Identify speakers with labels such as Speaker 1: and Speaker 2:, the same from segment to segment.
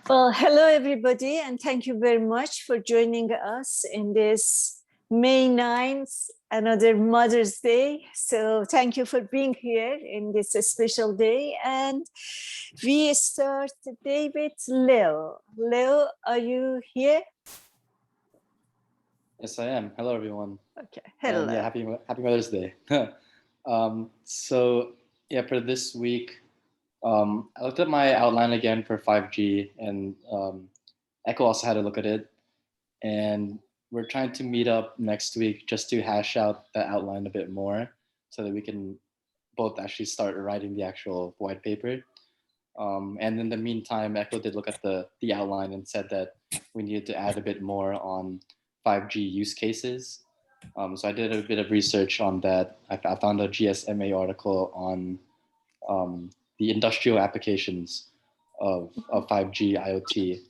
Speaker 1: Well, hello, everybody, and thank you very much for joining us in this May 9th, another Mother's Day. So thank you for being here in this special day. And we start the day with Leo. Leo, are you here?
Speaker 2: Yes, I am. Hello, everyone.
Speaker 1: Okay, hello.
Speaker 2: And yeah, happy Mother's Day. For this week, I looked at my outline again for 5G, and Echo also had a look at it. And we're trying to meet up next week just to hash out the outline a bit more so that we can both actually start writing the actual white paper. And in the meantime, Echo did look at the outline and said that we needed to add a bit more on 5G use cases. So I did a bit of research on that. I found a GSMA article on the industrial applications of 5G IoT.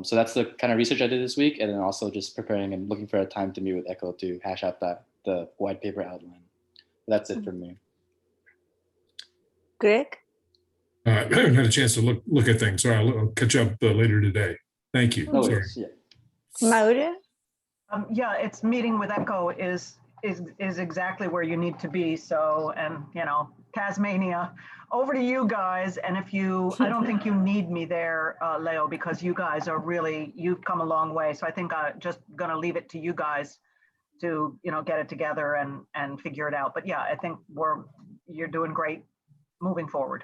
Speaker 2: So that's the kind of research I did this week, and then also just preparing and looking for a time to meet with Echo to hash out the white paper outline. That's it for me.
Speaker 1: Greg?
Speaker 3: I haven't had a chance to look at things, so I'll catch up later today. Thank you.
Speaker 2: No worries. Yeah.
Speaker 1: Maura?
Speaker 4: Yeah, it's meeting with Echo is exactly where you need to be. So, and Tasmania, over to you guys. And I don't think you need me there, Leo, because you guys are you've come a long way. So I think I'm just gonna leave it to you guys to, get it together and figure it out. But yeah, I think you're doing great moving forward.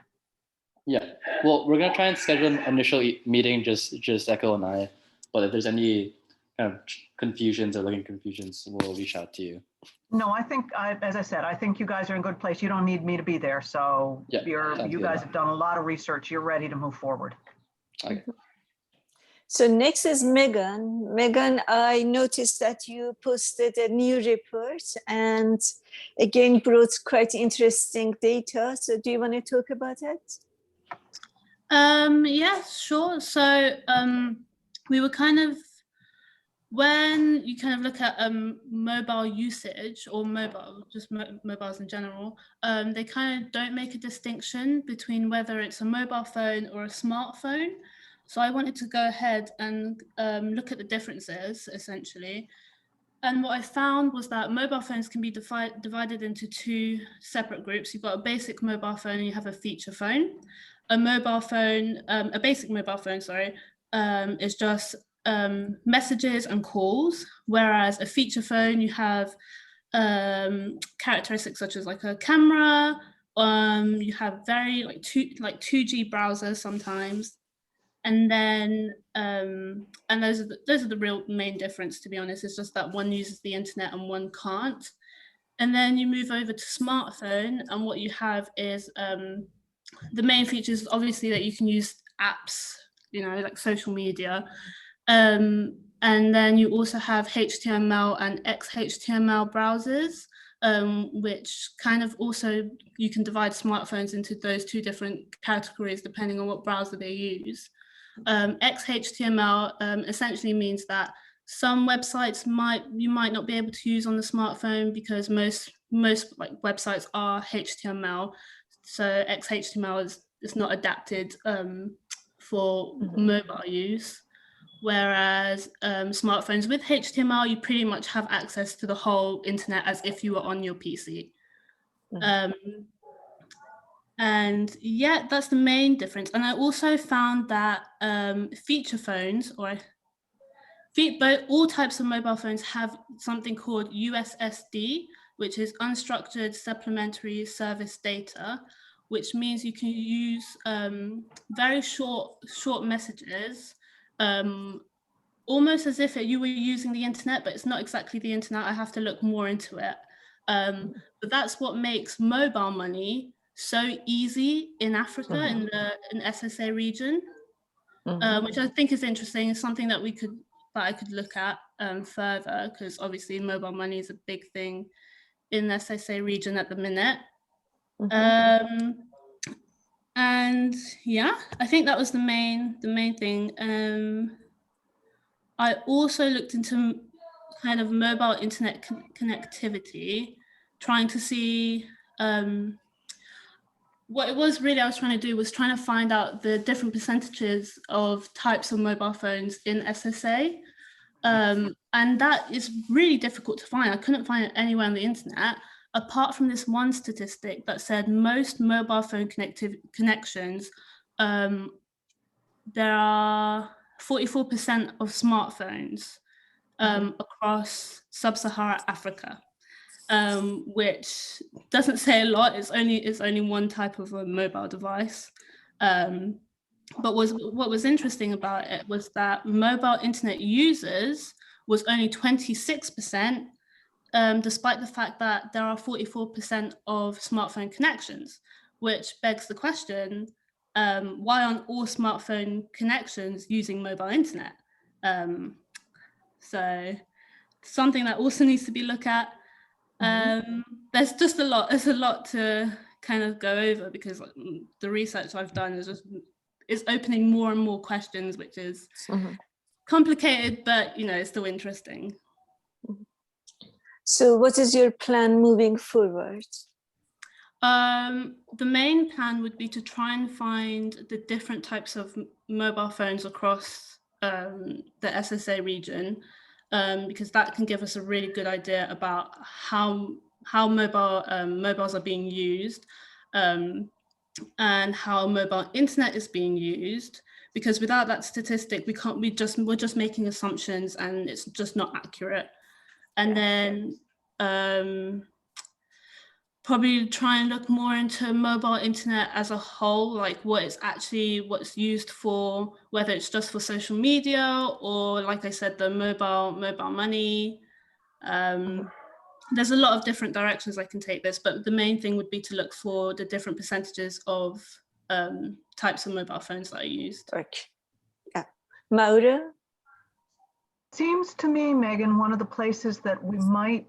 Speaker 2: Yeah, well, we're gonna try and schedule an initial meeting, just Echo and I. But if there's any kind of confusions or looking confusions, we'll reach out to you.
Speaker 4: No, I think, as I said, I think you guys are in a good place. You don't need me to be there. So
Speaker 2: yeah,
Speaker 4: you guys have done a lot of research. You're ready to move forward.
Speaker 2: Okay.
Speaker 1: So next is Megan. Megan, I noticed that you posted a new report and again brought quite interesting data. So do you want to talk about it?
Speaker 5: Yeah, sure. So we were when you look at mobile usage or mobiles in general, they don't make a distinction between whether it's a mobile phone or a smartphone. So I wanted to go ahead and look at the differences essentially. And what I found was that mobile phones can be divided into two separate groups. You've got a basic mobile phone and you have a feature phone. A basic mobile phone, is just messages and calls, whereas a feature phone, you have characteristics such as like a camera, you have very 2G browsers sometimes, and then and those are the real main difference, to be honest. It's just that one uses the internet and one can't. And then you move over to smartphone, and what you have is the main features, obviously, that you can use apps, like social media. And then you also have HTML and XHTML browsers, which also, you can divide smartphones into those two different categories depending on what browser they use. XHTML essentially means that some websites you might not be able to use on the smartphone because most websites are HTML. So XHTML is not adapted for mobile use. Whereas smartphones with HTML, you pretty much have access to the whole internet as if you were on your PC. And yeah, that's the main difference. And I also found that feature phones, but all types of mobile phones have something called USSD, which is unstructured supplementary service data, which means you can use very short messages, almost as if you were using the internet, but it's not exactly the internet. I have to look more into it. But that's what makes mobile money so easy in Africa, in the SSA region, which I think is interesting. It's something that I could look at further, because obviously mobile money is a big thing in the SSA region at the minute. And yeah, I think that was the main thing. I also looked into mobile internet connectivity, trying to see what it was really I was trying to do was trying to find out the different percentages of types of mobile phones in SSA. And that is really difficult to find. I couldn't find it anywhere on the internet, apart from this one statistic that said most mobile phone connections, there are 44% of smartphones across sub-Saharan Africa, which doesn't say a lot. It's only one type of a mobile device. But what was interesting about it was that mobile internet users was only 26%, despite the fact that there are 44% of smartphone connections, which begs the question, why aren't all smartphone connections using mobile internet? So something that also needs to be looked at. There's just there's a lot to kind of go over, because the research I've done is opening more and more questions, which is complicated, but it's still interesting.
Speaker 1: So what is your plan moving forward?
Speaker 5: The main plan would be to try and find the different types of mobile phones across the SSA region, because that can give us a really good idea about how mobiles are being used, and how mobile internet is being used. Because without that statistic, we're just making assumptions, and it's just not accurate. And then probably try and look more into mobile internet as a whole, like what's used for, whether it's just for social media or, like I said, the mobile money. There's a lot of different directions I can take this, but the main thing would be to look for the different percentages of types of mobile phones that are used.
Speaker 1: Okay. Yeah. Maura?
Speaker 4: Seems to me, Megan, one of the places that we might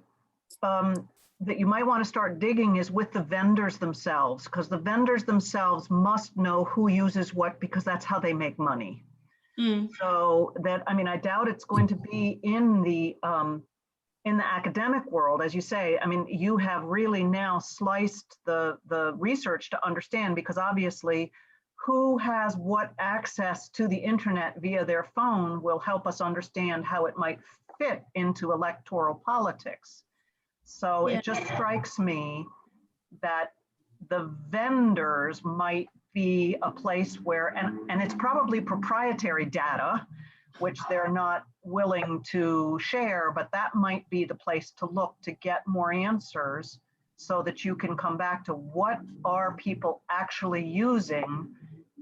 Speaker 4: that you might want to start digging is with the vendors themselves, because the vendors themselves must know who uses what, because that's how they make money. So that, I doubt it's going to be in the academic world, as you say. You have really now sliced the research to understand, because obviously who has what access to the internet via their phone will help us understand how it might fit into electoral politics. So it just strikes me that the vendors might be a place where, and it's probably proprietary data, which they're not willing to share, but that might be the place to look to get more answers, so that you can come back to what are people actually using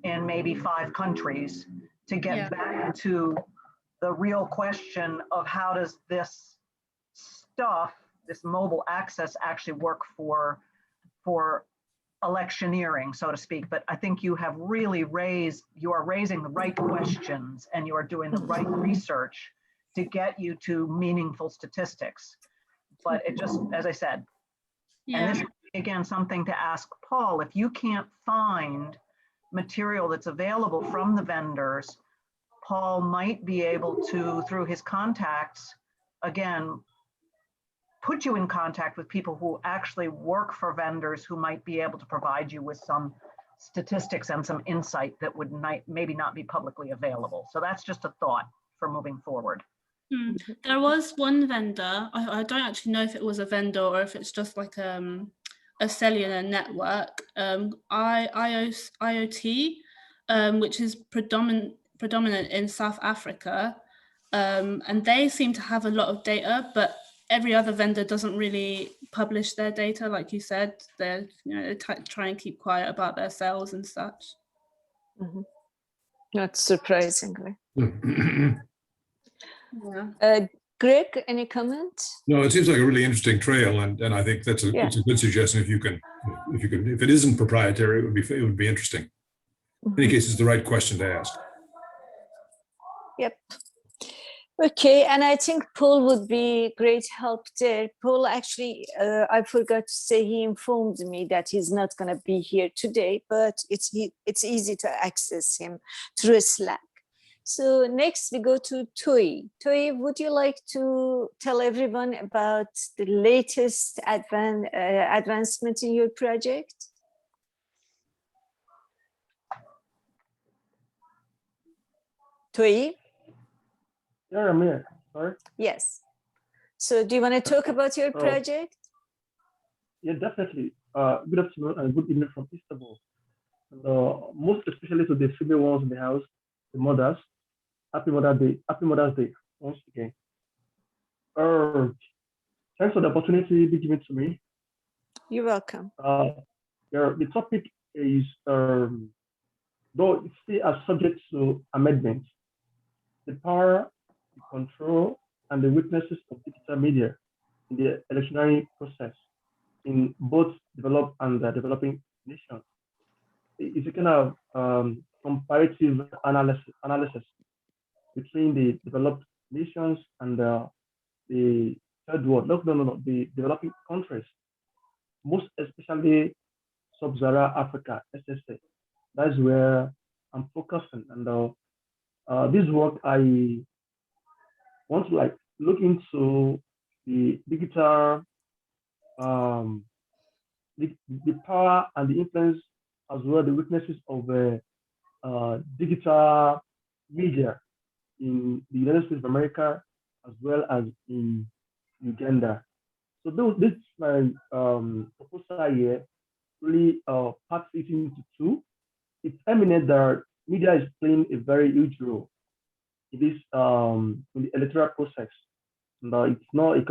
Speaker 4: in maybe 5 countries, to get back to the real question of how does this stuff, this mobile access, actually work for electioneering, so to speak. But I think you are raising the right questions, and you are doing the right research to get you to meaningful statistics. But it just, as I said, and this is again something to ask Paul, if you can't find material that's available from the vendors, Paul might be able to, through his contacts, again, put you in contact with people who actually work for vendors, who might be able to provide you with some statistics and some insight that would maybe not be publicly available. So that's just a thought for moving forward.
Speaker 5: There was one vendor, I don't actually know if it was a vendor or if it's just like a cellular network, IoT, which is predominant in South Africa, and they seem to have a lot of data, but every other vendor doesn't really publish their data. Like you said, they try and keep quiet about their sales and such.
Speaker 1: Not surprisingly.
Speaker 5: Yeah.
Speaker 1: Greg, any comment?
Speaker 3: No, it seems like a really interesting trail, and I think it's a good suggestion. If it isn't proprietary, it would be interesting. In any case, it's the right question to ask.
Speaker 1: Yep. Okay, and I think Paul would be great help there. Paul, actually, I forgot to say, he informed me that he's not going to be here today, but it's easy to access him through Slack. So next we go to Toi. Toi, would you like to tell everyone about the latest advancement in your project? Toyi?
Speaker 6: Yeah, I'm here. Sorry.
Speaker 1: Yes. So do you want to talk about your project?
Speaker 6: Yeah, definitely. Good afternoon and good evening from Istanbul. And, most especially to the female ones in the house, the mothers. Happy Mother's Day. Happy Mother's Day once again. Thanks for the opportunity to given to me.
Speaker 1: You're welcome.
Speaker 6: The topic is, though it's still subject to amendment, the power, the control, and the weaknesses of digital media in the electionary process in both developed and developing nations. It's a kind of comparative analysis between the developed nations and the third world, no, the developing countries, most especially Sub-Saharan Africa, SSA. That's where I'm focusing. And this work, I want to look into the digital, the power and the influence, as well the weaknesses of digital media in the United States of America, as well as in Uganda. So this is my proposal here, really part it into two. It's eminent that media is playing a very huge role in this in the electoral process. And it's not in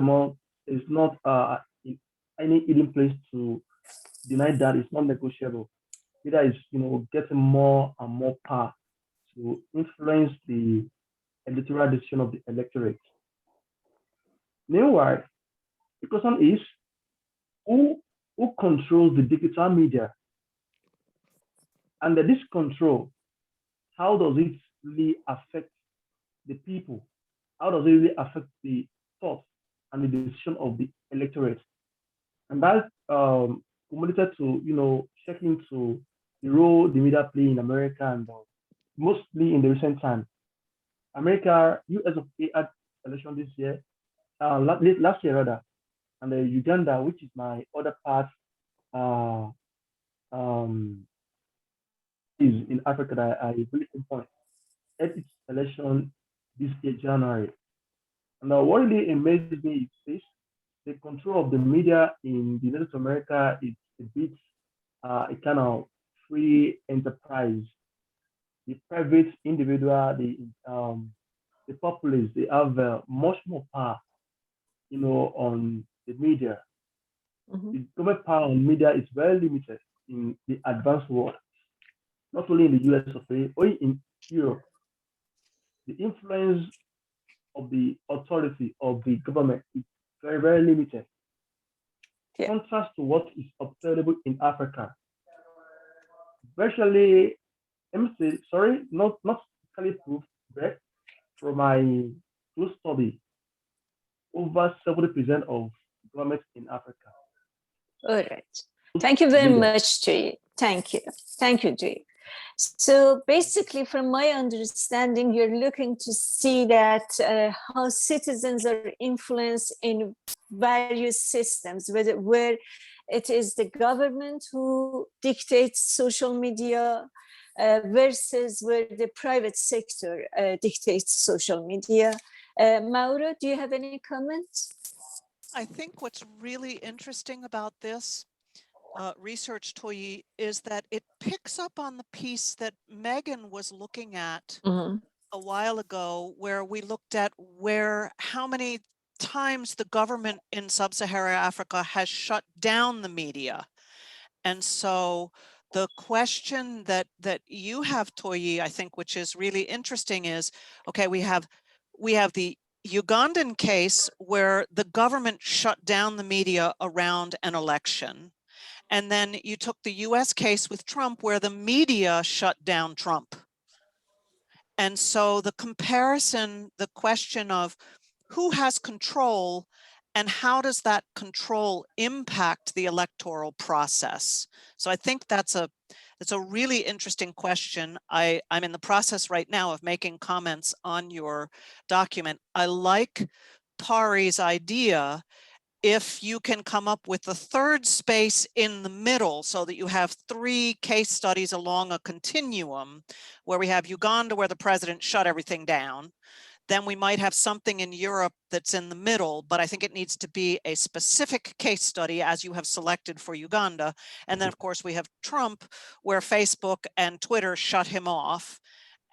Speaker 6: any hidden place to deny that. It's not negotiable. Media is getting more and more power to influence the electoral decision of the electorate. Meanwhile, the question is who controls the digital media? And this control, how does it really affect the people? How does it really affect the thoughts and the decision of the electorate? And that cumulated to check into the role the media play in America, and mostly in the recent time. America, US of A had election this year, last year rather, and Uganda, which is my other part, is in Africa that I really pinpoint at its election this year, January. And what really amazes me is this: the control of the media in the United States of America is a bit a kind of free enterprise. The private individual, the populace, they have much more power, on the media.
Speaker 1: Mm-hmm.
Speaker 6: The government power on media is very limited in the advanced world, not only in the US of A, or in Europe. The influence of the authority of the government is very, very limited.
Speaker 1: Yeah.
Speaker 6: Contrast to what is observable in Africa. Virtually, let me say, sorry, not physically proved, but from my close study, over 70% of governments in Africa.
Speaker 1: All right. Thank you very much, Jay. Thank you. Thank you, Jay. So basically, from my understanding, you're looking to see that how citizens are influenced in various systems, where it is the government who dictates social media versus where the private sector dictates social media. Mauro, do you have any comments?
Speaker 7: I think what's really interesting about this research, Toyi, is that it picks up on the piece that Megan was looking at a while ago, where we looked at how many times the government in sub-Saharan Africa has shut down the media. And so the question that you have, Toyi, I think, which is really interesting is, okay, we have the Ugandan case where the government shut down the media around an election. And then you took the US case with Trump where the media shut down Trump. And so the comparison, the question of who has control and how does that control impact the electoral process? So I think that's a really interesting question. I'm in the process right now of making comments on your document. I like Pari's idea if you can come up with a third space in the middle so that you have 3 case studies along a continuum where we have Uganda where the president shut everything down, then we might have something in Europe that's in the middle, but I think it needs to be a specific case study as you have selected for Uganda. And then of course we have Trump where Facebook and Twitter shut him off.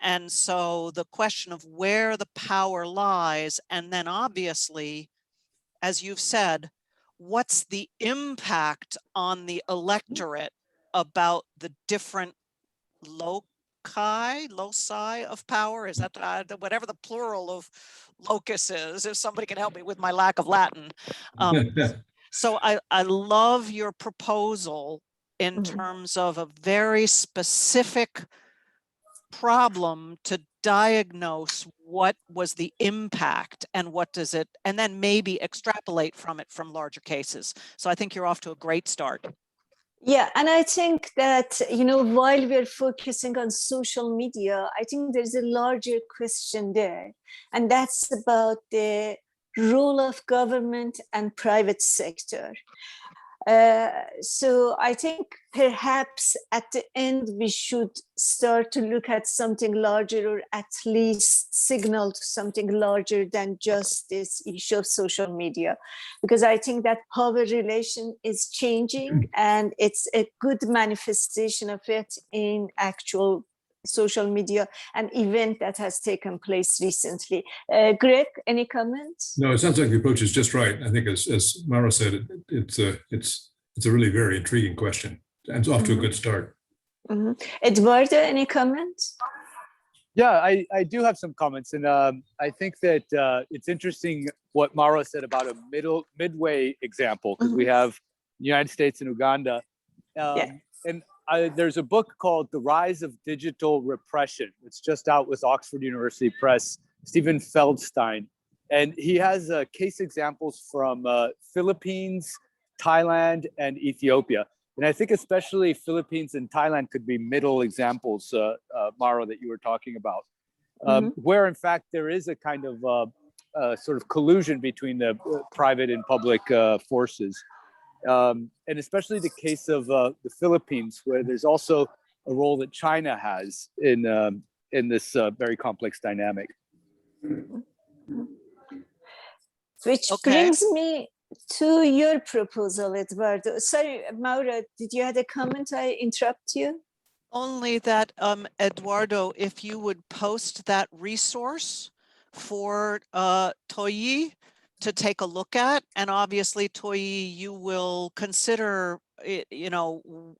Speaker 7: And so the question of where the power lies, and then obviously, as you've said, what's the impact on the electorate about the different loci of power? Is that whatever the plural of locus is, if somebody can help me with my lack of Latin. So I love your proposal in terms of a very specific problem to diagnose what was the impact and what does it, and then maybe extrapolate from it from larger cases. So I think you're off to a great start.
Speaker 1: Yeah, and I think that, while we're focusing on social media, I think there's a larger question there, and that's about the role of government and private sector. So I think perhaps at the end we should start to look at something larger, or at least signal to something larger than just this issue of social media, because I think that power relation is changing and it's a good manifestation of it in actual social media, an event that has taken place recently. Greg, any comments?
Speaker 3: No, it sounds like the approach is just right. I think, as Mara said, it's a really very intriguing question, and it's off to a good start.
Speaker 1: Eduardo, any comments?
Speaker 8: Yeah, I do have some comments, and I think that it's interesting what Mara said about a midway example, because we have the United States and Uganda, and there's a book called The Rise of Digital Repression. It's just out with Oxford University Press, Stephen Feldstein. And he has case examples from Philippines, Thailand, and Ethiopia. And I think especially Philippines and Thailand could be middle examples, Mara, that you were talking about, where in fact there is a kind of sort of collusion between the private and public forces. And especially the case of the Philippines, where there's also a role that China has in this very complex dynamic.
Speaker 1: Which brings me to your proposal, Eduardo. Sorry, Maura, did you have a comment? I interrupt you?
Speaker 7: Only that, Eduardo, if you would post that resource for Toyi to take a look at, and obviously Toyi, you will consider,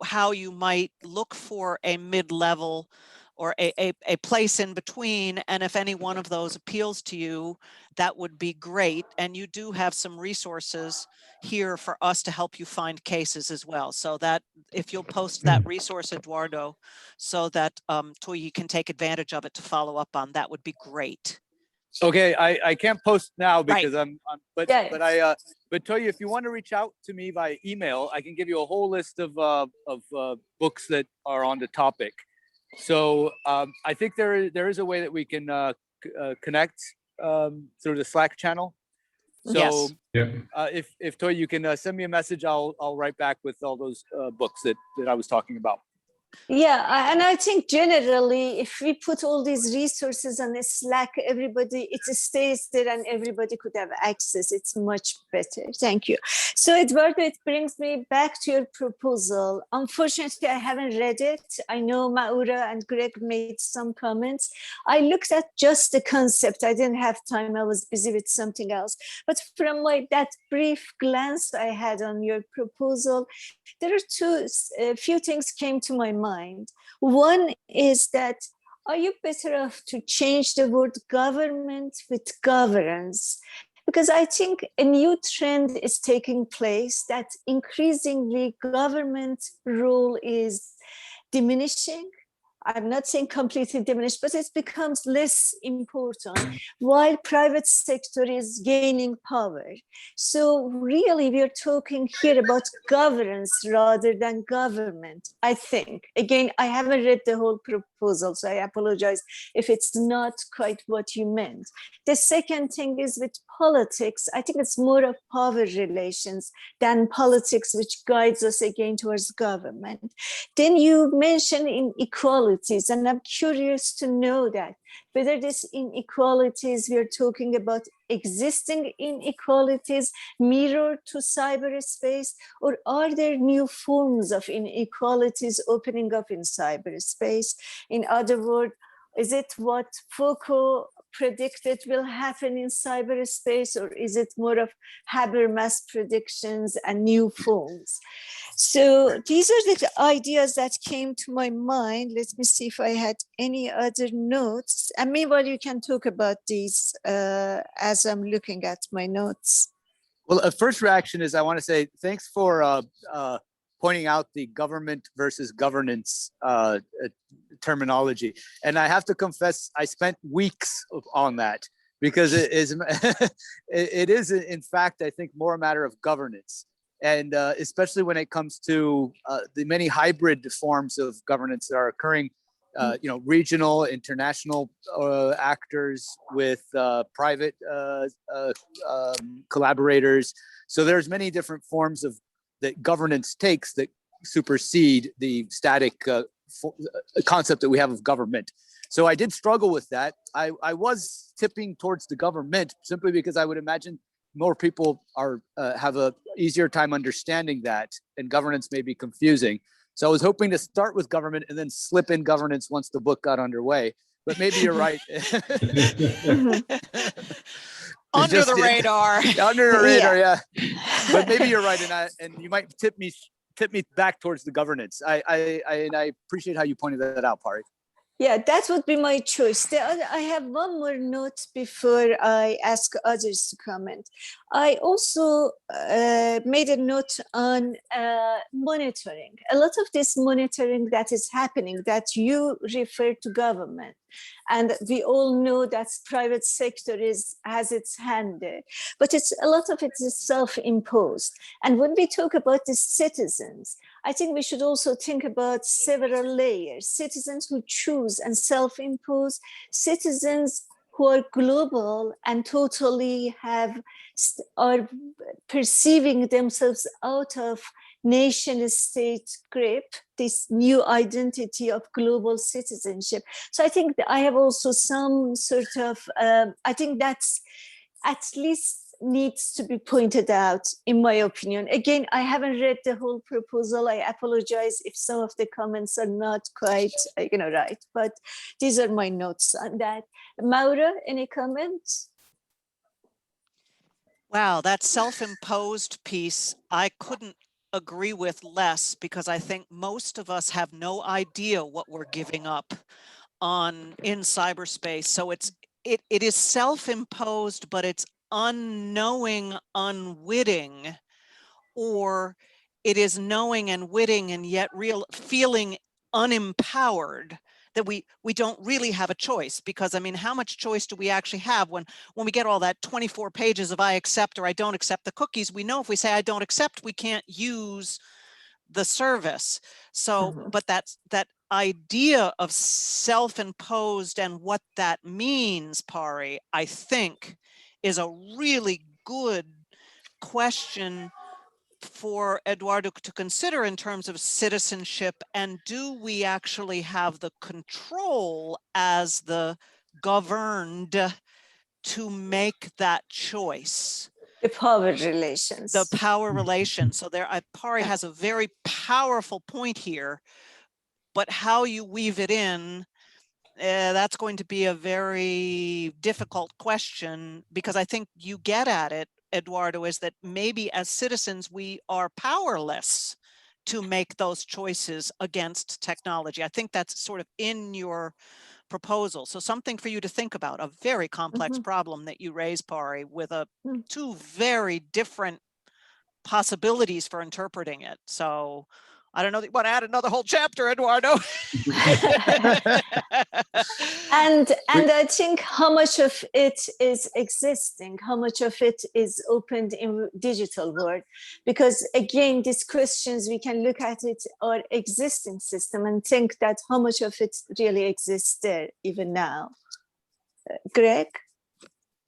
Speaker 7: how you might look for a mid-level or a place in between, and if any one of those appeals to you, that would be great. And you do have some resources here for us to help you find cases as well. So that if you'll post that resource, Eduardo, so that Toyi can take advantage of it to follow up on, that would be great.
Speaker 8: Okay, I can't post now because but Toyi, if you want to reach out to me by email, I can give you a whole list of books that are on the topic. So I think there is a way that we can connect through the Slack channel. So if Toyi, you can send me a message, I'll write back with all those books that I was talking about.
Speaker 1: Yeah, and I think generally, if we put all these resources on a Slack, it stays there and everybody could have access. It's much better. Thank you. So, Eduardo, it brings me back to your proposal. Unfortunately, I haven't read it. I know Maura and Greg made some comments. I looked at just the concept. I didn't have time. I was busy with something else. But from that brief glance I had on your proposal, there are a few things came to my mind. One is that, are you better off to change the word government with governance? Because I think a new trend is taking place that increasingly government role is diminishing. I'm not saying completely diminished, but it becomes less important while private sector is gaining power. So really, we are talking here about governance rather than government, I think. Again, I haven't read the whole proposal, so I apologize if it's not quite what you meant. The second thing is with politics, I think it's more of power relations than politics, which guides us again towards government. Then you mentioned inequalities, and I'm curious to know that whether these inequalities we are talking about existing inequalities mirror to cyberspace, or are there new forms of inequalities opening up in cyberspace? In other words, is it what Foucault predicted will happen in cyberspace, or is it more of Habermas predictions and new forms? So these are the ideas that came to my mind. Let me see if I had any other notes. And meanwhile, you can talk about these as I'm looking at my notes.
Speaker 8: Well, a first reaction is I want to say thanks for pointing out the government versus governance terminology. And I have to confess, I spent weeks on that because it is in fact, I think, more a matter of governance. And especially when it comes to the many hybrid forms of governance that are occurring, regional, international actors with private collaborators. So there's many different forms of that governance takes that supersede the static concept that we have of government. So I did struggle with that. I was tipping towards the government simply because I would imagine more people have a easier time understanding that, and governance may be confusing. So I was hoping to start with government and then slip in governance once the book got underway. But maybe you're right.
Speaker 7: Under the radar.
Speaker 8: Under the radar, yeah. But maybe you're right, and you might tip me back towards the governance. I appreciate how you pointed that out, Pari.
Speaker 1: Yeah, that would be my choice. I have one more note before I ask others to comment. I also made a note on monitoring. A lot of this monitoring that is happening, that you refer to government, and we all know that private sector has its hand there, but a lot of it is self-imposed. And when we talk about the citizens, I think we should also think about several layers: citizens who choose and self-impose, citizens who are global and totally are perceiving themselves out of nation state grip, this new identity of global citizenship. So I think that I have also some sort of, I think that's at least needs to be pointed out, in my opinion. Again, I haven't read the whole proposal. I apologize if some of the comments are not quite, right, but these are my notes on that. Maura, any comments?
Speaker 7: Wow, that self-imposed piece, I couldn't agree with less, because I think most of us have no idea what we're giving up in cyberspace. So it is self-imposed, but it's unknowing, unwitting, or it is knowing and witting and yet feeling unempowered, that we don't really have a choice. Because I mean, how much choice do we actually have when we get all that 24 pages of I accept or I don't accept the cookies? We know if we say I don't accept, we can't use the service. So, but that idea of self-imposed and what that means, Pari, I think is a really good question for Eduardo to consider in terms of citizenship. And do we actually have the control as the governed to make that choice?
Speaker 1: The power relations.
Speaker 7: The power relations. So Pari has a very powerful point here, but how you weave it in, that's going to be a very difficult question, because I think you get at it, Eduardo, is that maybe as citizens, we are powerless to make those choices against technology. I think that's sort of in your proposal. So something for you to think about, a very complex problem that you raise, Pari, with two very different possibilities for interpreting it. So I don't know, you want to add another whole chapter, Eduardo?
Speaker 1: And I think how much of it is existing, how much of it is opened in digital world, because again, these questions, we can look at it our existing system and think that how much of it really exists there even now. Greg?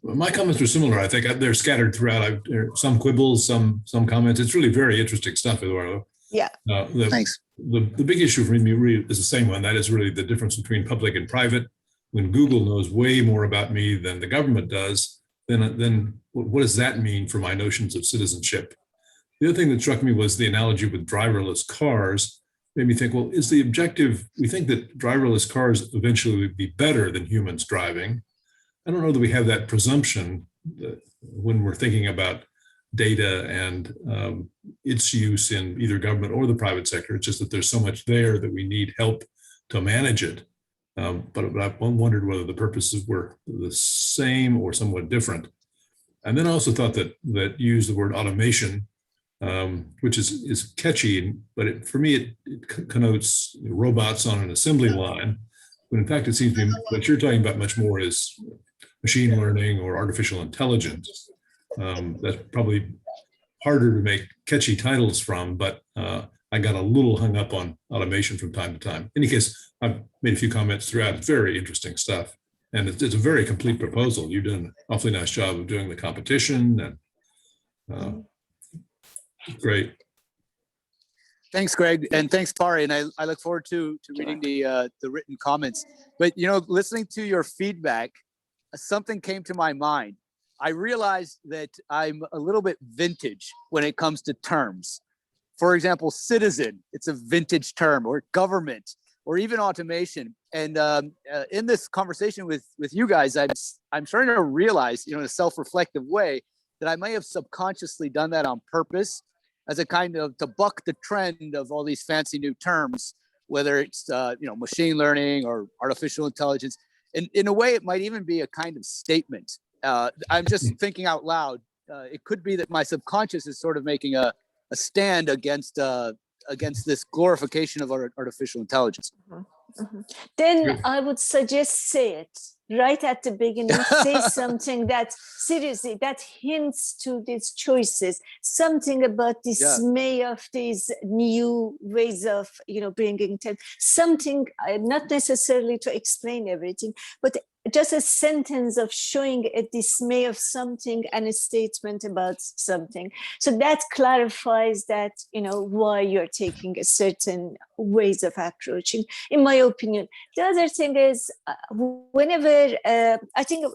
Speaker 3: My comments were similar. I think they're scattered throughout. Some quibbles, some comments. It's really very interesting stuff, Eduardo.
Speaker 1: Yeah.
Speaker 8: Thanks.
Speaker 3: The big issue for me really is the same one. That is really the difference between public and private. When Google knows way more about me than the government does, then what does that mean for my notions of citizenship? The other thing that struck me was the analogy with driverless cars. Made me think, well, is the objective, we think that driverless cars eventually would be better than humans driving. I don't know that we have that presumption when we're thinking about data and its use in either government or the private sector. It's just that there's so much there that we need help to manage it. But I wondered whether the purposes were the same or somewhat different. And then I also thought that you used the word automation, which is catchy, but for me, it connotes robots on an assembly line. When in fact, it seems to me what you're talking about much more is machine learning or artificial intelligence. That's probably harder to make catchy titles from, but I got a little hung up on automation from time to time. In any case, I've made a few comments throughout. It's very interesting stuff. And it's a very complete proposal. You've done an awfully nice job of doing the competition, and great.
Speaker 8: Thanks, Greg, and thanks, Pari. And I look forward to reading the written comments. But listening to your feedback, something came to my mind. I realized that I'm a little bit vintage when it comes to terms. For example, citizen, it's a vintage term, or government, or even automation. And in this conversation with you guys, I'm starting to realize, in a self-reflective way, that I may have subconsciously done that on purpose, as a kind of to buck the trend of all these fancy new terms, whether it's machine learning or artificial intelligence. And in a way, it might even be a kind of statement. I'm just thinking out loud. It could be that my subconscious is sort of making a stand against this glorification of artificial intelligence.
Speaker 1: Then I would suggest say it right at the beginning. Say something that seriously that hints to these choices, something about dismay of these new ways of bringing something, not necessarily to explain everything, but just a sentence of showing a dismay of something and a statement about something. So that clarifies that, why you're taking a certain ways of approaching, in my opinion. The other thing is, whenever, I think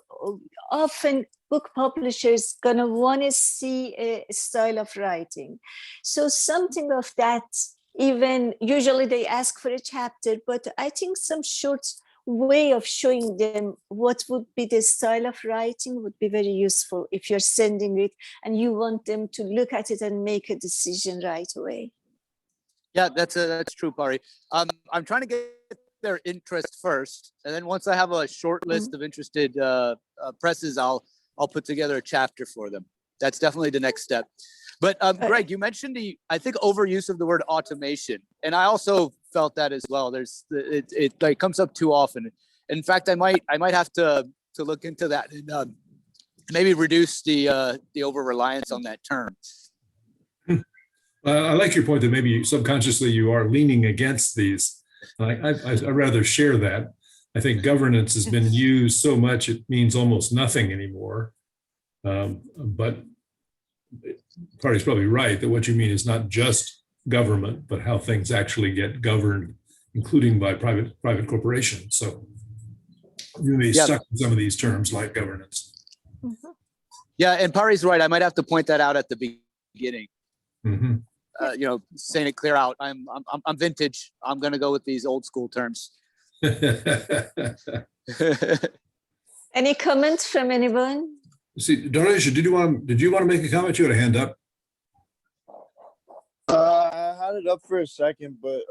Speaker 1: often book publishers gonna wanna see a style of writing. So something of that, even usually they ask for a chapter, but I think some short way of showing them what would be the style of writing would be very useful if you're sending it and you want them to look at it and make a decision right away.
Speaker 8: Yeah, that's true, Pari. I'm trying to get their interest first, and then once I have a short list of interested presses, I'll put together a chapter for them. That's definitely the next step. But Greg, you mentioned I think overuse of the word automation, and I also felt that as well. It comes up too often. In fact, I might have to look into that and maybe reduce the over reliance on that term.
Speaker 3: I like your point that maybe subconsciously you are leaning against these. I'd rather share that. I think governance has been used so much it means almost nothing anymore. But Pari's probably right that what you mean is not just government, but how things actually get governed, including by private corporations. So you may be stuck with some of these terms like governance.
Speaker 8: Yeah, and Pari's right. I might have to point that out at the beginning. Saying it clear out. I'm vintage. I'm going to go with these old school terms.
Speaker 1: Any comments from anyone?
Speaker 3: See, Dorisha, did you want to make a comment? You had a hand up.
Speaker 9: I had it up for a second, but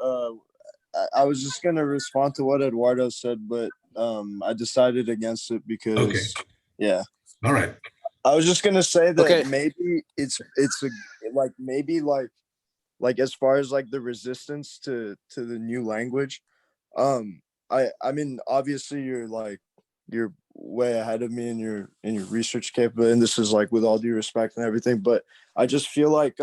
Speaker 9: I was just going to respond to what Eduardo said, but I decided against it because, yeah.
Speaker 3: All right.
Speaker 9: I was just going to say that maybe it's as far as like the resistance to the new language. I mean, obviously you're way ahead of me in your research capability, and this is like with all due respect and everything, but I just feel like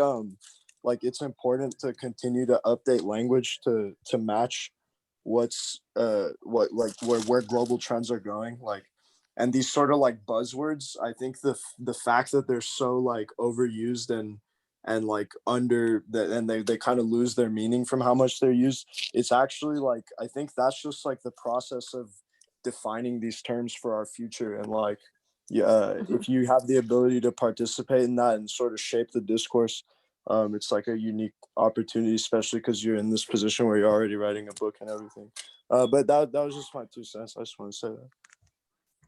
Speaker 9: it's important to continue to update language to match what's where global trends are going. Like and these sort of like buzzwords, I think the fact that they're so like overused and like under that, and they kind of lose their meaning from how much they're used. It's actually like, I think that's just like the process of defining these terms for our future. And like, yeah, if you have the ability to participate in that and sort of shape the discourse, it's like a unique opportunity, especially because you're in this position where you're already writing a book and everything. But that was just my 2 cents. I just want to say that.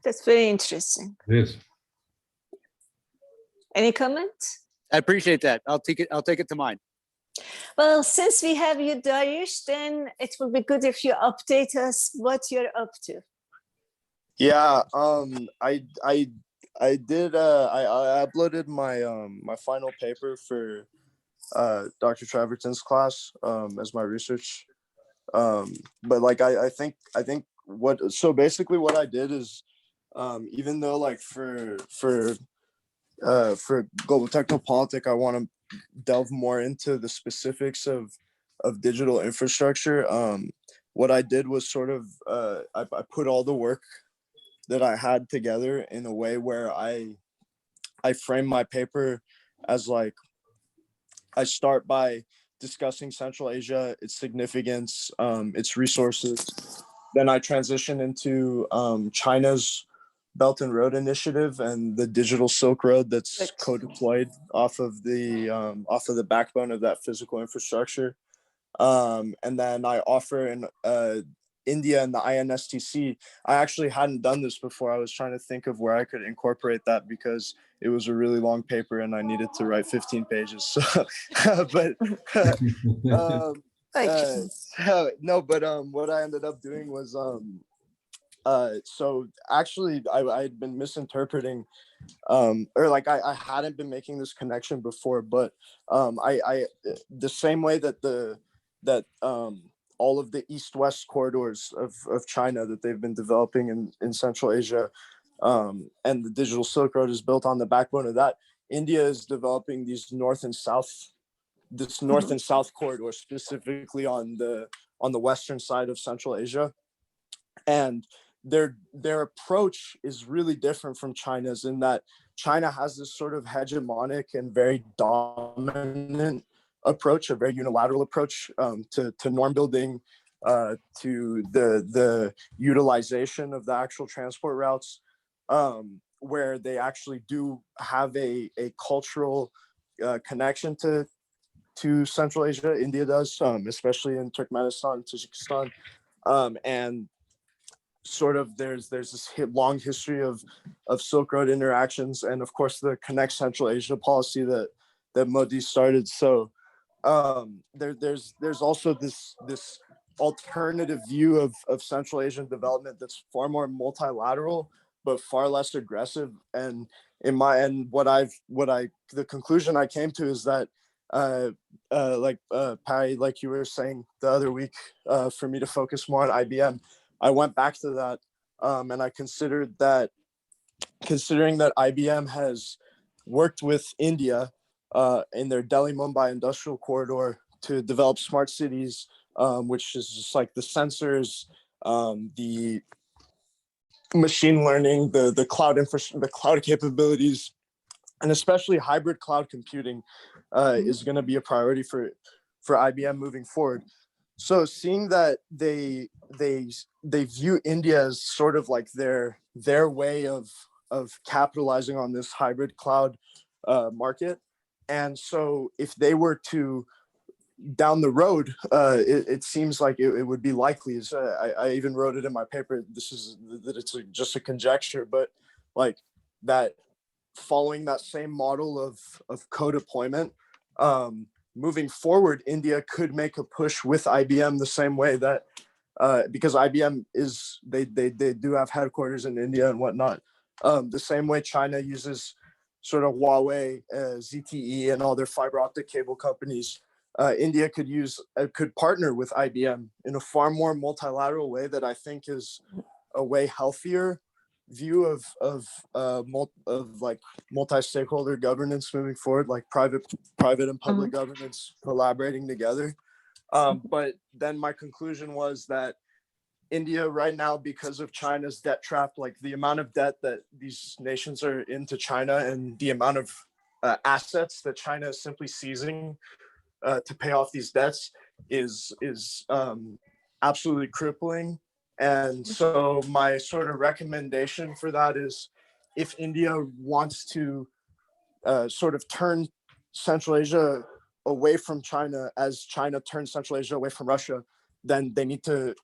Speaker 1: That's very interesting.
Speaker 3: It is.
Speaker 1: Any comments?
Speaker 8: I appreciate that. I'll take it to mind.
Speaker 1: Well, since we have you, Dariush, then it will be good if you update us what you're up to.
Speaker 9: Yeah, I did. I uploaded my final paper for Dr. Traverton's class as my research. But like I think so basically what I did is, even though like for global technopolitic, I want to delve more into the specifics of digital infrastructure. What I did was sort of I put all the work that I had together in a way where I frame my paper as like, I start by discussing Central Asia, its significance, its resources. Then I transition into China's Belt and Road Initiative and the digital Silk Road that's co-deployed off of the backbone of that physical infrastructure. And then I offer in India and the INSTC. I actually hadn't done this before. I was trying to think of where I could incorporate that because it was a really long paper and I needed to write 15 pages. So, but what I ended up doing was so actually I had been misinterpreting or like I hadn't been making this connection before, but I the same way that all of the east-west corridors of China that they've been developing in Central Asia, and the digital Silk Road is built on the backbone of that. India is developing these north and south corridor, specifically on the western side of Central Asia, and their approach is really different from China's in that China has this sort of hegemonic and very dominant approach, a very unilateral approach to norm building, to the utilization of the actual transport routes, where they actually do have a cultural connection to Central Asia. India does, especially in Turkmenistan, Tajikistan, and sort of there's this long history of Silk Road interactions, and of course the Connect Central Asia policy that Modi started. So there's also this alternative view of Central Asian development that's far more multilateral but far less aggressive. And the conclusion I came to is that Patty, like you were saying the other week, for me to focus more on IBM, I went back to that, and I considered that, considering that IBM has worked with India in their Delhi-Mumbai industrial corridor to develop smart cities, which is just like the sensors, the machine learning, the cloud the cloud capabilities, and especially hybrid cloud computing is going to be a priority for IBM moving forward. So seeing that they view India as sort of like their way of capitalizing on this hybrid cloud market, and so if they were to down the road, it seems like it would be likely. I even wrote it in my paper. It's just a conjecture, but like that, following that same model of co-deployment, moving forward, India could make a push with IBM the same way that, because IBM they do have headquarters in India and whatnot. The same way China uses sort of Huawei, ZTE, and all their fiber optic cable companies, India could partner with IBM in a far more multilateral way that I think is a way healthier view of like multi-stakeholder governance moving forward, like private and public governance collaborating together. But then my conclusion was that India right now, because of China's debt trap, like the amount of debt that these nations are into China and the amount of assets that China is simply seizing to pay off these debts is absolutely crippling. And so my sort of recommendation for that is, if India wants to sort of turn Central Asia away from China as China turns Central Asia away from Russia, then they need to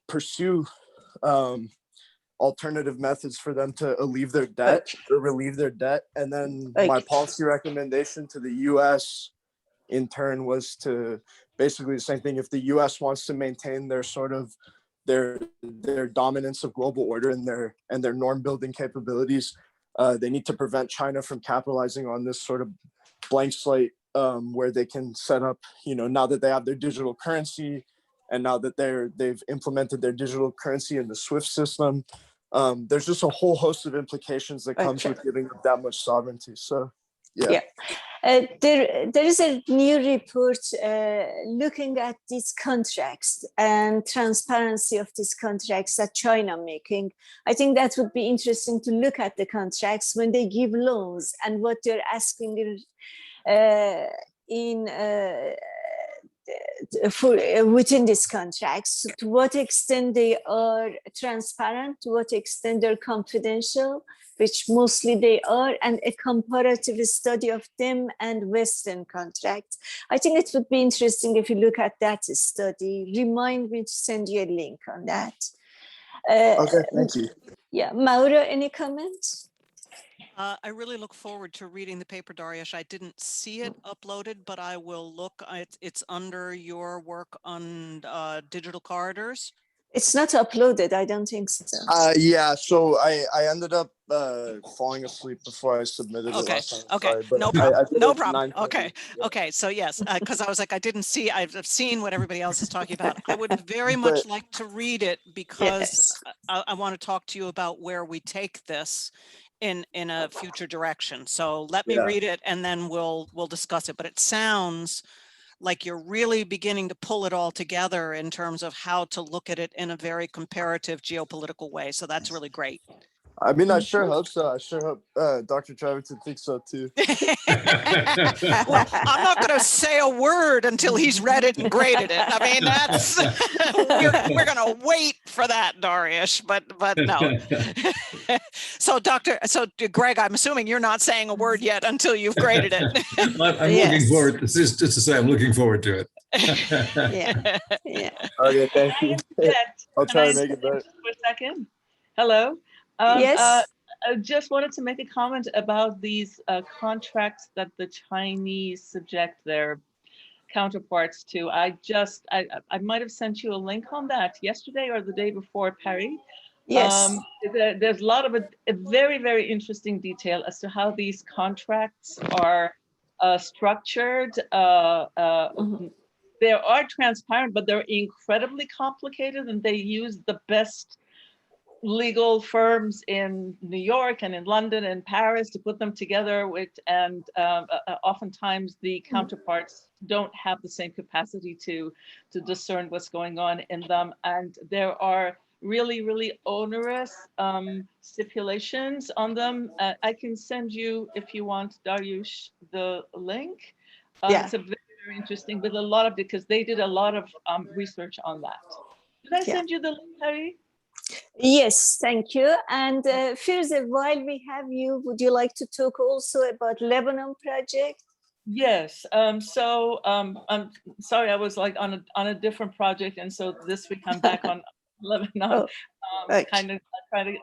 Speaker 9: pursue alternative methods for them to relieve their debt. And then my policy recommendation to the US in turn was to basically the same thing. If the US wants to maintain their sort of their dominance of global order and their norm building capabilities, they need to prevent China from capitalizing on this sort of blank slate, where they can set up, now that they have their digital currency, and now that they've implemented their digital currency in the SWIFT system, there's just a whole host of implications that comes with giving up that much sovereignty. So, yeah.
Speaker 1: There is a new report looking at these contracts and transparency of these contracts that China making. I think that would be interesting to look at the contracts when they give loans and what they're asking within these contracts, to what extent they are transparent, to what extent they're confidential, which mostly they are, and a comparative study of them and Western contracts. I think it would be interesting if you look at that study. Remind me to send you a link on that.
Speaker 9: Okay, thank you.
Speaker 1: Yeah, Mauro, any comments?
Speaker 7: I really look forward to reading the paper, Dariush. I didn't see it uploaded, but I will look. It's under your work on digital corridors.
Speaker 1: It's not uploaded, I don't think so.
Speaker 9: Yeah, so I ended up falling asleep before I submitted it last time.
Speaker 7: Okay,
Speaker 9: sorry, but
Speaker 7: no problem. No problem.
Speaker 9: 9:30.
Speaker 7: Okay,
Speaker 9: Yeah.
Speaker 7: okay. So yes, because I was like, I didn't see. I've seen what everybody else is talking about. I would very much like to read it because I want to talk to you about where we take this in a future direction. So let me read it, and then we'll discuss it. But it sounds like you're really beginning to pull it all together in terms of how to look at it in a very comparative geopolitical way. So that's really great.
Speaker 9: I mean, I sure hope so. I sure hope Dr. Treverton thinks so too.
Speaker 7: Well, I'm not going to say a word until he's read it and graded it. I mean, that's we're going to wait for that, Dariush. But no. So Greg, I'm assuming you're not saying a word yet until you've graded it.
Speaker 3: I'm looking forward. Just to say, I'm looking forward to it.
Speaker 9: Okay, thank you. I'll try to make it better.
Speaker 10: For a second. Hello.
Speaker 1: Yes.
Speaker 10: I just wanted to make a comment about these contracts that the Chinese subject their counterparts to. I might have sent you a link on that yesterday or the day before, Perry.
Speaker 1: Yes.
Speaker 10: There's a lot of a very, very interesting detail as to how these contracts are structured. They are transparent, but they're incredibly complicated, and they use the best legal firms in New York and in London and Paris to put them together and oftentimes the counterparts don't have the same capacity to discern what's going on in them, and there are really, really onerous stipulations on them. I can send you, if you want, Dariush, the link. It's a very, very interesting, but a lot of, because they did a lot of research on that. Did I send you the link, Harry?
Speaker 1: Yes, thank you. And Firuze, while we have you, would you like to talk also about Lebanon project?
Speaker 10: Yes. I'm sorry, I was like on a different project, and so this week I'm back on Lebanon. Kind of try to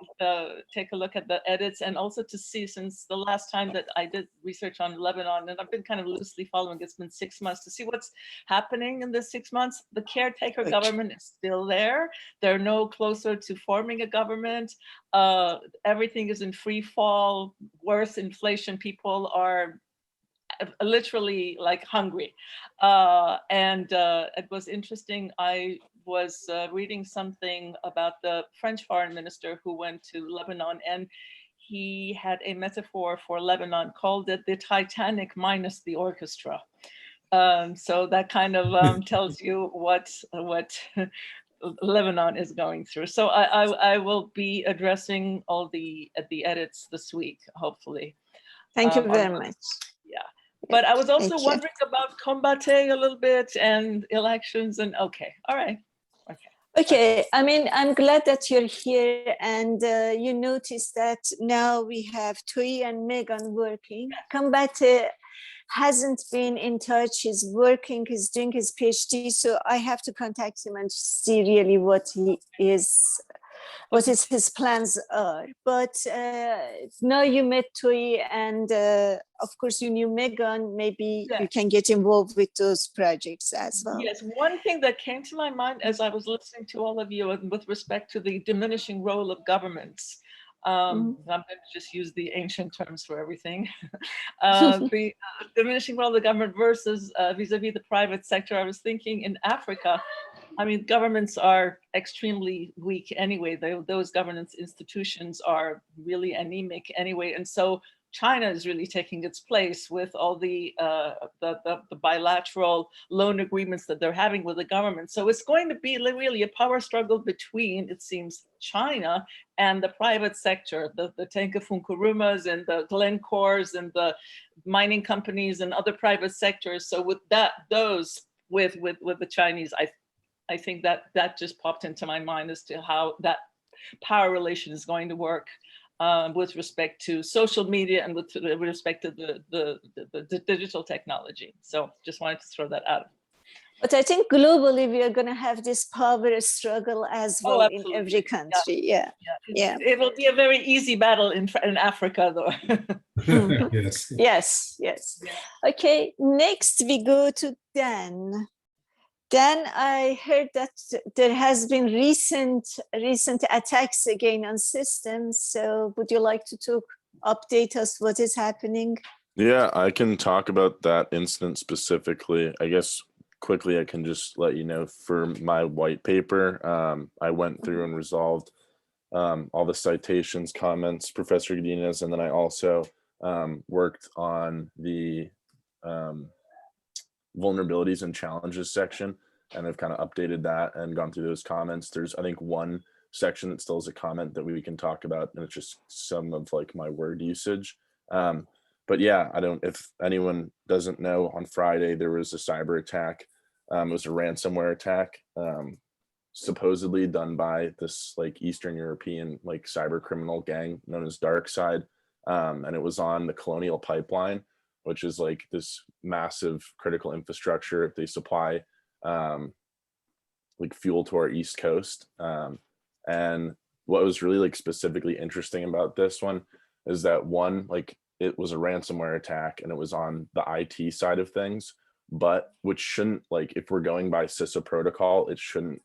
Speaker 10: take a look at the edits, and also to see, since the last time that I did research on Lebanon, and I've been kind of loosely following, it's been 6 months, to see what's happening in the 6 months. The caretaker government is still there. They're no closer to forming a government. Everything is in free fall, worse inflation. People are literally like hungry. It was interesting. I was reading something about the French foreign minister who went to Lebanon, and he had a metaphor for Lebanon, called it the Titanic minus the orchestra. So that kind of tells you what Lebanon is going through. So I will be addressing all the edits this week, hopefully.
Speaker 1: Thank you
Speaker 10: on
Speaker 1: very
Speaker 10: those.
Speaker 1: much.
Speaker 10: Yeah. But I was also
Speaker 1: Thank you.
Speaker 10: wondering about Combate a little bit and elections and okay. All right. Okay.
Speaker 1: Okay, I mean, I'm glad that you're here and you notice that now we have Tui and Megan working. Combate hasn't been in touch, he's working, he's doing his PhD, so I have to contact him and see really what his plans are. But now you met Tui and of course you knew Megan, maybe you can get involved with those projects as well.
Speaker 10: Yes, one thing that came to my mind as I was listening to all of you and with respect to the diminishing role of governments, I'm going to just use the ancient terms for everything. The diminishing role of the government versus vis-a-vis the private sector. I was thinking in Africa, I mean, governments are extremely weak anyway. Those governance institutions are really anemic anyway. And so China is really taking its place with all the bilateral loan agreements that they're having with the government. So it's going to be really a power struggle between, it seems, China and the private sector, the Tenke-Funkurumas and the Glencores and the mining companies and other private sectors. So with with the Chinese, I think that just popped into my mind as to how that power relation is going to work. With respect to social media and with respect to the digital technology. So just wanted to throw that out.
Speaker 1: But I think globally we are going to have this power struggle as well in every country. Yeah.
Speaker 10: It will be a very easy battle in Africa, though.
Speaker 3: Yes.
Speaker 1: Yes. Okay, next we go to Dan. Dan, I heard that there has been recent attacks again on systems. So would you like to update us what is happening?
Speaker 11: Yeah, I can talk about that incident specifically. I guess quickly I can just let you know for my white paper, I went through and resolved all the citations, comments, Professor Godinez, and then I also worked on the vulnerabilities and challenges section, and I've kind of updated that and gone through those comments. There's, I think, one section that still is a comment that we can talk about, and it's just some of like my word usage. But yeah, if anyone doesn't know, on Friday there was a cyber attack. It was a ransomware attack, supposedly done by this like Eastern European like cyber criminal gang known as DarkSide, and it was on the Colonial Pipeline, which is like this massive critical infrastructure. They supply like fuel to our East Coast. And what was really like specifically interesting about this one is that one, like it was a ransomware attack and it was on the IT side of things, but which shouldn't, like if we're going by CISA protocol, it shouldn't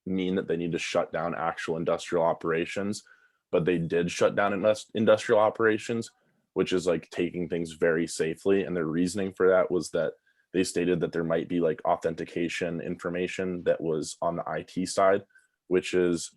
Speaker 11: mean that they need to shut down actual industrial operations, but they did shut down industrial operations, which is like taking things very safely. And their reasoning for that was that they stated that there might be like authentication information that was on the IT side, which is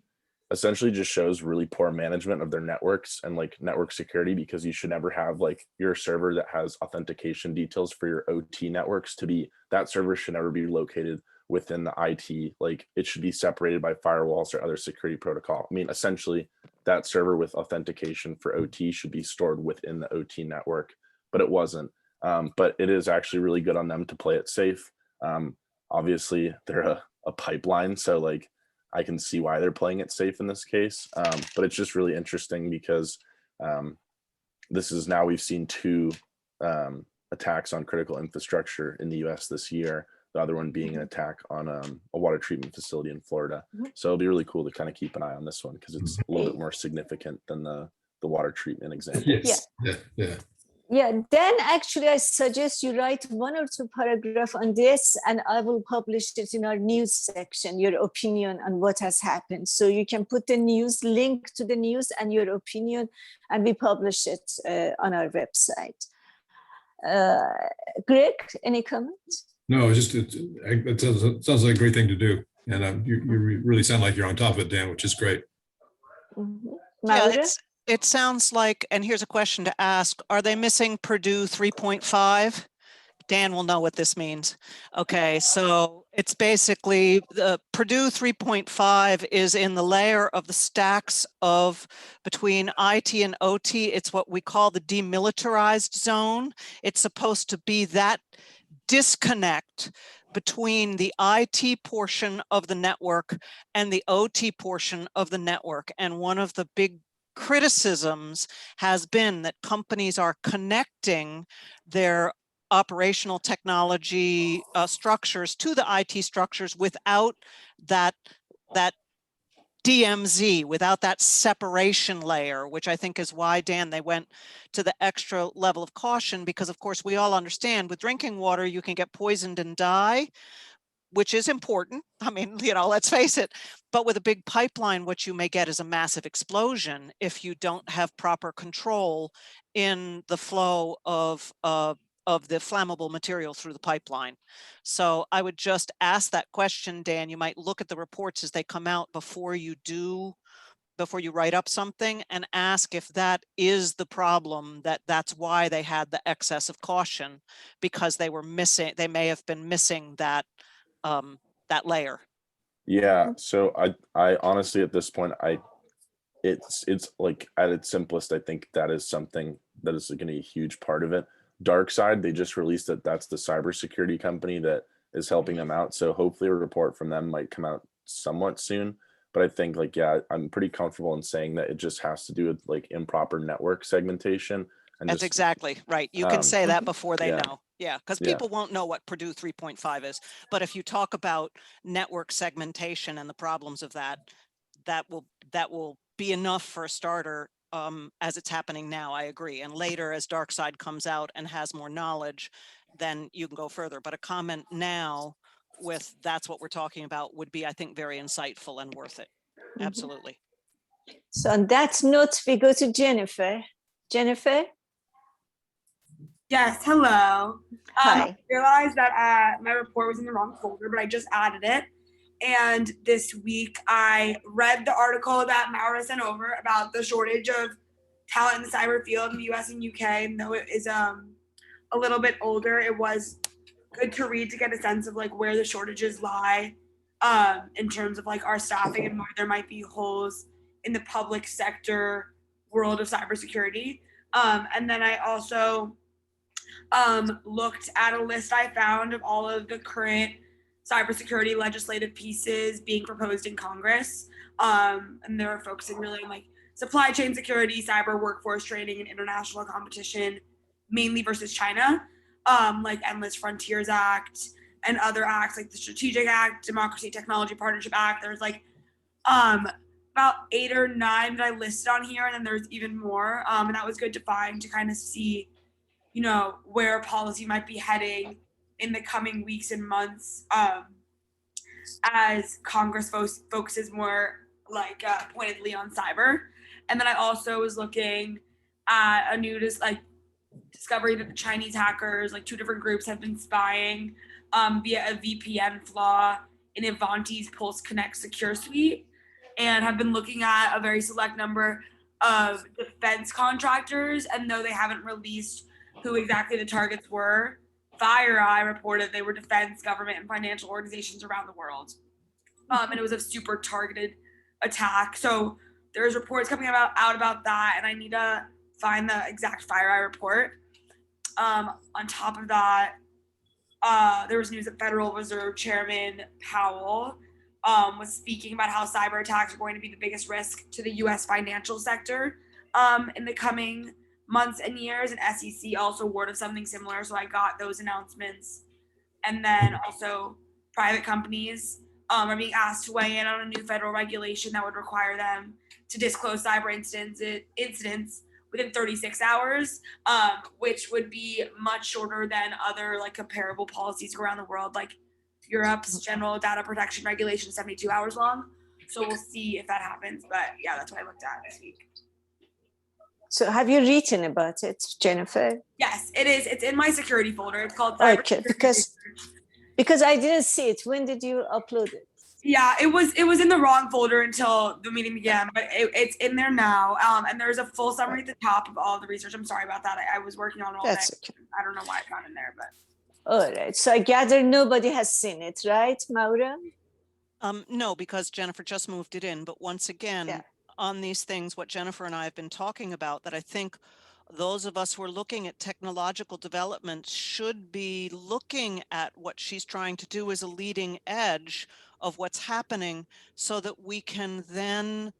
Speaker 11: essentially just shows really poor management of their networks and like network security, because you should never have like your server that has authentication details for your OT networks to be, that server should never be located within the IT. Like it should be separated by firewalls or other security protocol. I mean, essentially that server with authentication for OT should be stored within the OT network, but it wasn't. But it is actually really good on them to play it safe. Obviously they're a pipeline, so like I can see why they're playing it safe in this case. But it's just really interesting because this is now, we've seen two attacks on critical infrastructure in the US this year, the other one being an attack on a water treatment facility in Florida. So it'll be really cool to kind of keep an eye on this one because it's a little bit more significant than the water treatment example.
Speaker 3: Yes.
Speaker 1: Yeah, then actually I suggest you write 1 or 2 paragraphs on this and I will publish it in our news section, your opinion on what has happened. So you can put the news, link to the news and your opinion, and we publish it on our website. Greg, any comments?
Speaker 3: No, it sounds like a great thing to do. And you really sound like you're on top of it, Dan, which is great.
Speaker 7: Yeah, it sounds like, and here's a question to ask, are they missing Purdue 3.5 Dan will know what this means. Okay, so it's basically the Purdue 3.5 is in the layer of the stacks of between IT and OT. It's what we call the demilitarized zone. It's supposed to be that disconnect between the IT portion of the network and the OT portion of the network. And one of the big criticisms has been that companies are connecting their operational technology structures to the IT structures without that DMZ, without that separation layer, which I think is why, Dan, they went to the extra level of caution, because of course we all understand with drinking water, you can get poisoned and die, which is important. I mean, let's face it, but with a big pipeline, what you may get is a massive explosion if you don't have proper control in the flow of the flammable material through the pipeline. So I would just ask that question, Dan. You might look at the reports as they come out before you write up something, and ask if that is the problem, that's why they had the excess of caution, because they may have been missing that layer.
Speaker 11: Yeah. So I honestly, at this point, it's like at its simplest, I think that is something that is going to be a huge part of it. DarkSide, they just released that that's the cybersecurity company that is helping them out. So hopefully a report from them might come out somewhat soon. But I think I'm pretty comfortable in saying that it just has to do with like improper network segmentation. And
Speaker 7: that's exactly right. You can say that before they know. Yeah, because people won't know what Purdue 3.5 is. But if you talk about network segmentation and the problems of that will be enough for a starter. As it's happening now, I agree. And later, as DarkSide comes out and has more knowledge, then you can go further. But a comment now with that's what we're talking about would be, I think, very insightful and worth it. Absolutely.
Speaker 1: So on that note, we go to Jennifer. Jennifer?
Speaker 12: Yes, hello.
Speaker 1: Hi.
Speaker 12: I realized that my report was in the wrong folder, but I just added it. And this week I read the article that Maura sent over about the shortage of talent in the cyber field in the US and UK. And though it is a little bit older, it was good to read to get a sense of like where the shortages lie in terms of like our staffing and where there might be holes in the public sector world of cybersecurity. And then I also looked at a list I found of all of the current cybersecurity legislative pieces being proposed in Congress. And they were focusing really on like supply chain security, cyber workforce training, and international competition, mainly versus China, like Endless Frontiers Act and other acts like the Strategic Act, Democracy Technology Partnership Act. There's like about 8 or 9 that I listed on here, and then there's even more. And that was good to find to kind of see, where policy might be heading in the coming weeks and months as Congress focuses more like pointedly on cyber. And then I also was looking at a new discovery that the Chinese hackers, like 2 different groups, have been spying via a VPN flaw in Ivanti's Pulse Connect Secure Suite, and have been looking at a very select number of defense contractors. And though they haven't released who exactly the targets were, FireEye reported they were defense, government, and financial organizations around the world. And it was a super targeted attack. So there's reports coming out about that, and I need to find the exact FireEye report. On top of that, there was news that Federal Reserve Chairman Powell was speaking about how cyber attacks are going to be the biggest risk to the U.S. financial sector in the coming months and years, and SEC also warned of something similar, so I got those announcements. And then also private companies are being asked to weigh in on a new federal regulation that would require them to disclose cyber incidents within 36 hours, which would be much shorter than other like comparable policies around the world, like Europe's general data protection regulation, 72 hours long. So we'll see if that happens, but yeah, that's what I looked at this week.
Speaker 1: So have you written about it, Jennifer?
Speaker 12: Yes, it is. It's in my security folder. It's called Cyber
Speaker 1: Okay, because I didn't see it. When did you upload it?
Speaker 12: Yeah, it was in the wrong folder until the meeting began, but it's in there now. And there's a full summary at the top of all the research. I'm sorry about that. I was working on it all day.
Speaker 1: Okay.
Speaker 12: I don't know why it's not in there, but
Speaker 1: All right. So I gather nobody has seen it, right, Maura?
Speaker 7: No, because Jennifer just moved it in. But once again,
Speaker 1: Yeah.
Speaker 7: on these things, what Jennifer and I have been talking about, that I think those of us who are looking at technological development should be looking at what she's trying to do as a leading edge of what's happening, so that we can then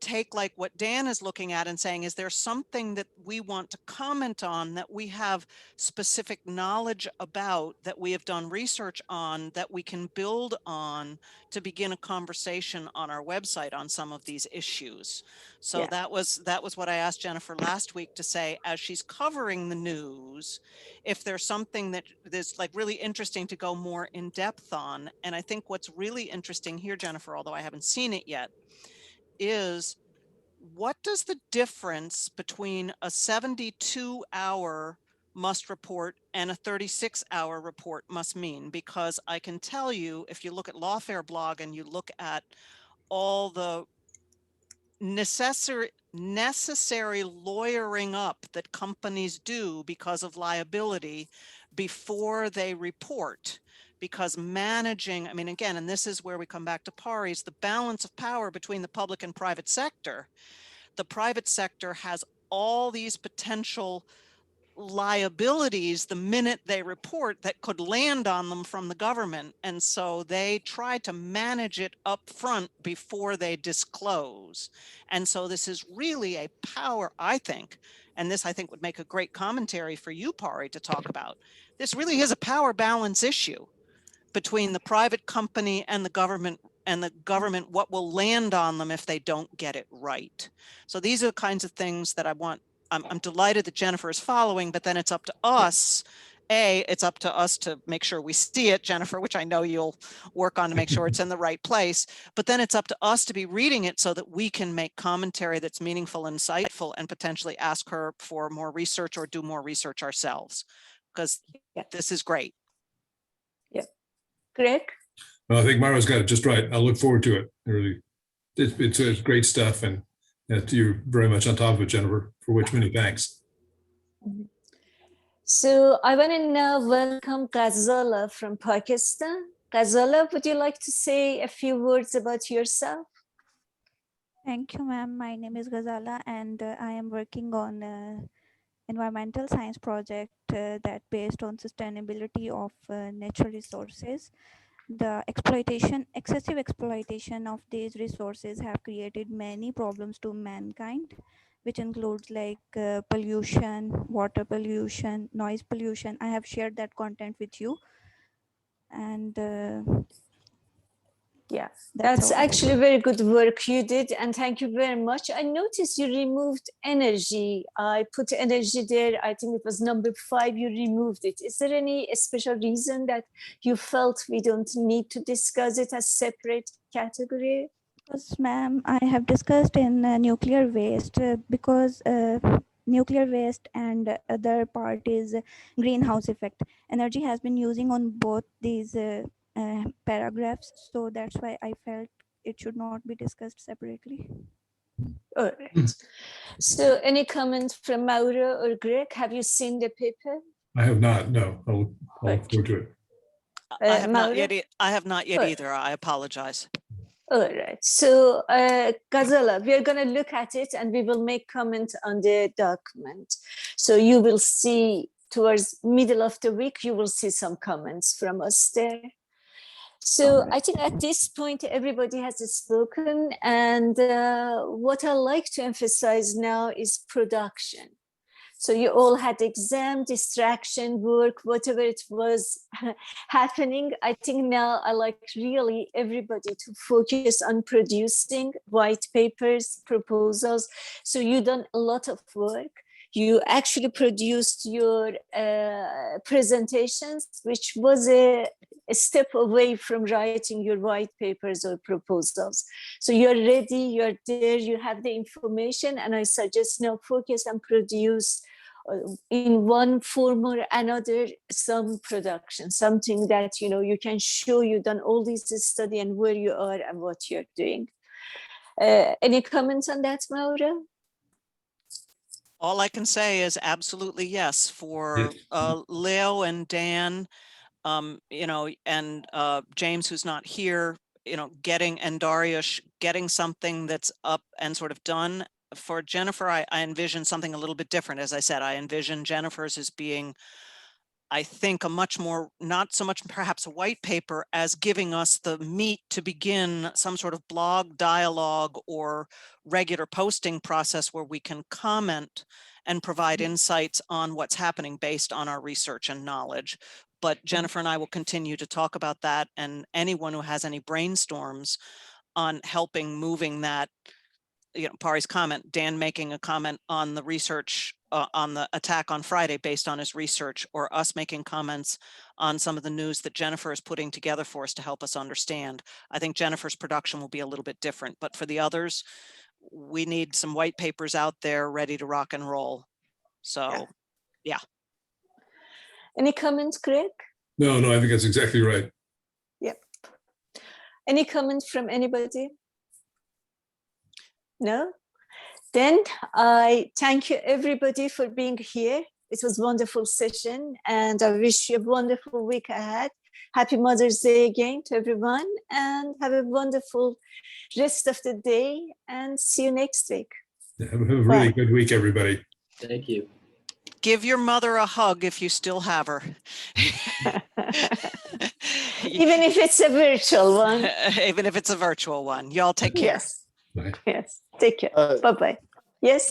Speaker 7: take like what Dan is looking at and saying, is there something that we want to comment on that we have specific knowledge about, that we have done research on, that we can build on to begin a conversation on our website on some of these issues. So
Speaker 1: Yeah.
Speaker 7: that was what I asked Jennifer last week to say, as she's covering the news, if there's something that is like really interesting to go more in depth on. And I think what's really interesting here, Jennifer, although I haven't seen it yet, is what does the difference between a 72-hour must report and a 36-hour report must mean? Because I can tell you, if you look at Lawfare blog and you look at all the necessary lawyering up that companies do because of liability before they report, because managing, I mean, again, and this is where we come back to Pari's, the balance of power between the public and private sector. The private sector has all these potential liabilities the minute they report that could land on them from the government. And so they try to manage it up front before they disclose. And so this is really a power, I think, and this I think would make a great commentary for you, Pari, to talk about. This really is a power balance issue between the private company and the government, what will land on them if they don't get it right. So these are the kinds of things that I want. I'm delighted that Jennifer is following, but then it's up to us. It's up to us to make sure we see it, Jennifer, which I know you'll work on to make sure it's in the right place. But then it's up to us to be reading it so that we can make commentary that's meaningful, insightful, and potentially ask her for more research or do more research ourselves, because this is great.
Speaker 1: Yeah. Greg?
Speaker 3: Well, I think Mara's got it just right. I look forward to it. Really, it's great stuff, and you're very much on top of it, Jennifer, for which many thanks.
Speaker 1: So I want to now welcome Ghazala from Pakistan. Ghazala, would you like to say a few words about yourself?
Speaker 13: Thank you, ma'am. My name is Ghazala, and I am working on environmental science project that based on sustainability of natural resources. The excessive exploitation of these resources have created many problems to mankind, which includes like pollution, water pollution, noise pollution. I have shared that content with you. And
Speaker 1: yeah, that's actually very good work you did, and thank you very much. I noticed you removed energy. I put energy there. I think it was number 5. You removed it. Is there any special reason that you felt we don't need to discuss it as separate category?
Speaker 13: Because, ma'am, I have discussed in nuclear waste because nuclear waste and other part is greenhouse effect. Energy has been using on both these paragraphs, so that's why I felt it should not be discussed separately.
Speaker 1: All right. So any comment from Maura or Greg? Have you seen the paper?
Speaker 3: I have not. No, I'll look forward to it.
Speaker 7: I have not yet. I have not yet either. I apologize.
Speaker 1: All right. So, Ghazala, we are going to look at it and we will make comment on the document. So you will see towards middle of the week, you will see some comments from us there. So I think at this point, everybody has spoken. And what I like to emphasize now is production. So you all had exam, distraction, work, whatever it was happening. I think now I like really everybody to focus on producing white papers, proposals. So you've done a lot of work. You actually produced your presentations, which was a step away from writing your white papers or proposals. So you're ready, you're there, you have the information, and I suggest now focus and produce in one form or another some production, something that you can show you've done all this study and where you are and what you're doing. Any comments on that, Maura?
Speaker 7: All I can say is absolutely yes for
Speaker 3: Yes.
Speaker 7: Leo and Dan, you know, and James, who's not here, you know, and Dariush getting something that's up and sort of done. For Jennifer, I envision something a little bit different. As I said, I envision Jennifer's as being, I think, a much more, not so much perhaps a white paper as giving us the meat to begin some sort of blog dialogue or regular posting process where we can comment and provide insights on what's happening based on our research and knowledge. But Jennifer and I will continue to talk about that, and anyone who has any brainstorms on helping moving that, you know, Pari's comment, Dan making a comment on the research on the attack on Friday based on his research, or us making comments on some of the news that Jennifer is putting together for us to help us understand. I think Jennifer's production will be a little bit different, but for the others, we need some white papers out there ready to rock and roll. So, yeah.
Speaker 1: Any comments, Greg?
Speaker 3: No, I think that's exactly right.
Speaker 1: Yep. Any comments from anybody? No? Then I thank you everybody for being here. It was a wonderful session, and I wish you a wonderful week ahead. Happy Mother's Day again to everyone, and have a wonderful rest of the day, and see you next week.
Speaker 3: Have a really good week, everybody.
Speaker 2: Thank you.
Speaker 7: Give your mother a hug if you still have her.
Speaker 1: Even if it's a virtual one.
Speaker 7: Even if it's a virtual one. Y'all take care.
Speaker 1: Yes. Yes. Take care. Bye-bye. Yes.